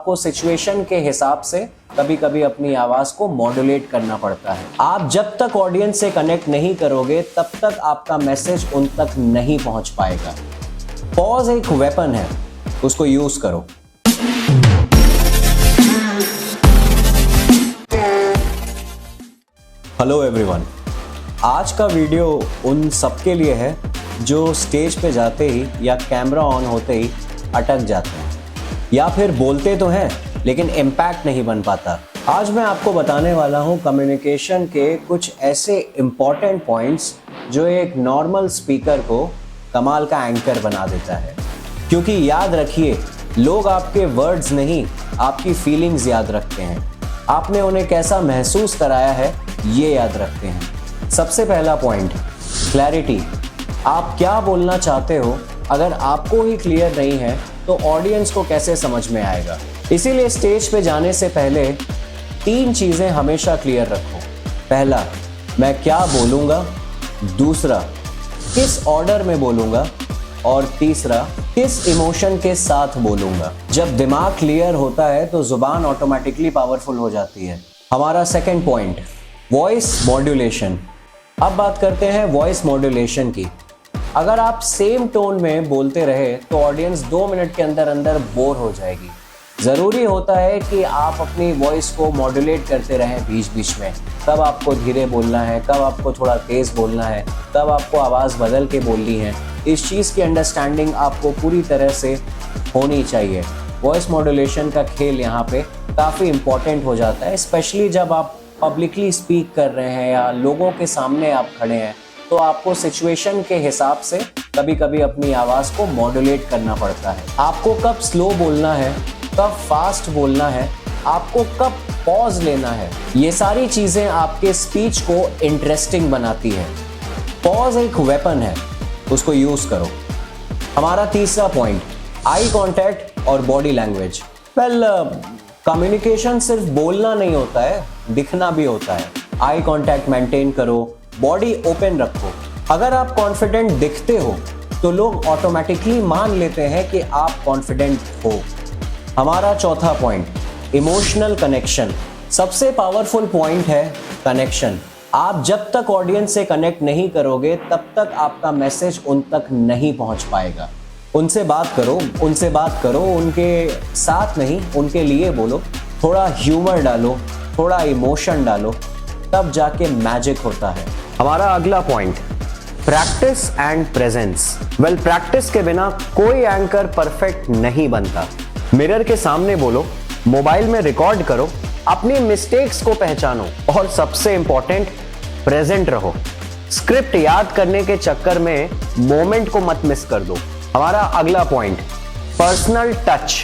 आपको सिचुएशन के हिसाब से कभी कभी अपनी आवाज को मॉड्यूलेट करना पड़ता है। आप जब तक ऑडियंस से कनेक्ट नहीं करोगे तब तक आपका मैसेज उन तक नहीं पहुंच पाएगा। पॉज एक वेपन है, उसको यूज करो। हेलो एवरीवन, आज का वीडियो उन सबके लिए है जो स्टेज पे जाते ही या कैमरा ऑन होते ही अटक जाते हैं या फिर बोलते तो हैं लेकिन इम्पैक्ट नहीं बन पाता। आज मैं आपको बताने वाला हूं कम्युनिकेशन के कुछ ऐसे इम्पॉर्टेंट पॉइंट्स जो एक नॉर्मल स्पीकर को कमाल का एंकर बना देता है। क्योंकि याद रखिए, लोग आपके वर्ड्स नहीं आपकी फीलिंग्स याद रखते हैं। आपने उन्हें कैसा महसूस कराया है ये याद रखते हैं। सबसे पहला पॉइंट, क्लैरिटी। आप क्या बोलना चाहते हो अगर आपको ही क्लियर नहीं है तो ऑडियंस को कैसे समझ में आएगा। इसीलिए स्टेज पे जाने से पहले 3 चीजें हमेशा क्लियर रखो। पहला, मैं क्या बोलूंगा। दूसरा, किस ऑर्डर में बोलूंगा। और तीसरा, किस इमोशन के साथ बोलूंगा। जब दिमाग क्लियर होता है तो जुबान ऑटोमेटिकली पावरफुल हो जाती है। हमारा सेकंड पॉइंट, वॉइस मॉड्यूलेशन। अब बात करते हैं वॉइस मॉड्यूलेशन की। अगर आप सेम टोन में बोलते रहे तो ऑडियंस 2 मिनट के अंदर अंदर बोर हो जाएगी। ज़रूरी होता है कि आप अपनी वॉइस को मॉड्यूलेट करते रहें बीच बीच में। कब आपको धीरे बोलना है, कब आपको थोड़ा तेज़ बोलना है, कब आपको आवाज़ बदल के बोलनी है। इस चीज़ की अंडरस्टैंडिंग आपको पूरी तरह से होनी चाहिए। वॉइस मॉड्यूलेशन का खेल यहाँ पे काफ़ी इम्पॉर्टेंट हो जाता है, स्पेशली जब आप पब्लिकली स्पीक कर रहे हैं या लोगों के सामने आप खड़े हैं तो आपको सिचुएशन के हिसाब से कभी कभी अपनी आवाज़ को मॉड्यूलेट करना पड़ता है। आपको कब स्लो बोलना है, कब फास्ट बोलना है, आपको कब पॉज लेना है, ये सारी चीज़ें आपके स्पीच को इंटरेस्टिंग बनाती है। पॉज एक वेपन है, उसको यूज़ करो। हमारा तीसरा पॉइंट, आई कॉन्टैक्ट और बॉडी लैंग्वेज। कम्युनिकेशन सिर्फ बोलना नहीं होता है, दिखना भी होता है। आई कॉन्टैक्ट मेंटेन करो, बॉडी ओपन रखो। अगर आप कॉन्फिडेंट दिखते हो तो लोग ऑटोमेटिकली मान लेते हैं कि आप कॉन्फिडेंट हो। हमारा चौथा पॉइंट, इमोशनल कनेक्शन। सबसे पावरफुल पॉइंट है कनेक्शन। आप जब तक ऑडियंस से कनेक्ट नहीं करोगे तब तक आपका मैसेज उन तक नहीं पहुंच पाएगा। उनसे बात करो, उनके साथ नहीं, उनके लिए बोलो। थोड़ा ह्यूमर डालो, थोड़ा इमोशन डालो, तब जाके मैजिक होता है। हमारा अगला point, practice and presence. Practice के बिना कोई एंकर परफेक्ट नहीं बनता। मिरर के सामने बोलो, मोबाइल में रिकॉर्ड करो, अपनी मिस्टेक्स को पहचानो और सबसे इंपॉर्टेंट, प्रेजेंट रहो। स्क्रिप्ट याद करने के चक्कर में मोमेंट को मत मिस कर दो। हमारा अगला पॉइंट, पर्सनल टच।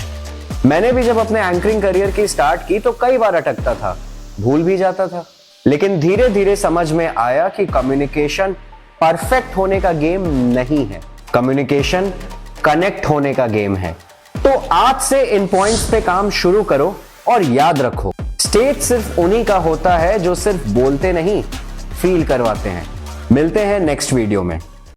मैंने भी जब अपने एंकरिंग करियर की स्टार्ट की तो कई बार अटकता था, भूल भी जाता था, लेकिन धीरे धीरे समझ में आया कि कम्युनिकेशन परफेक्ट होने का गेम नहीं है। कम्युनिकेशन कनेक्ट होने का गेम है। तो आज से इन पॉइंट्स पे काम शुरू करो और याद रखो, स्टेज सिर्फ उन्हीं का होता है जो सिर्फ बोलते नहीं, फील करवाते हैं। मिलते हैं नेक्स्ट वीडियो में।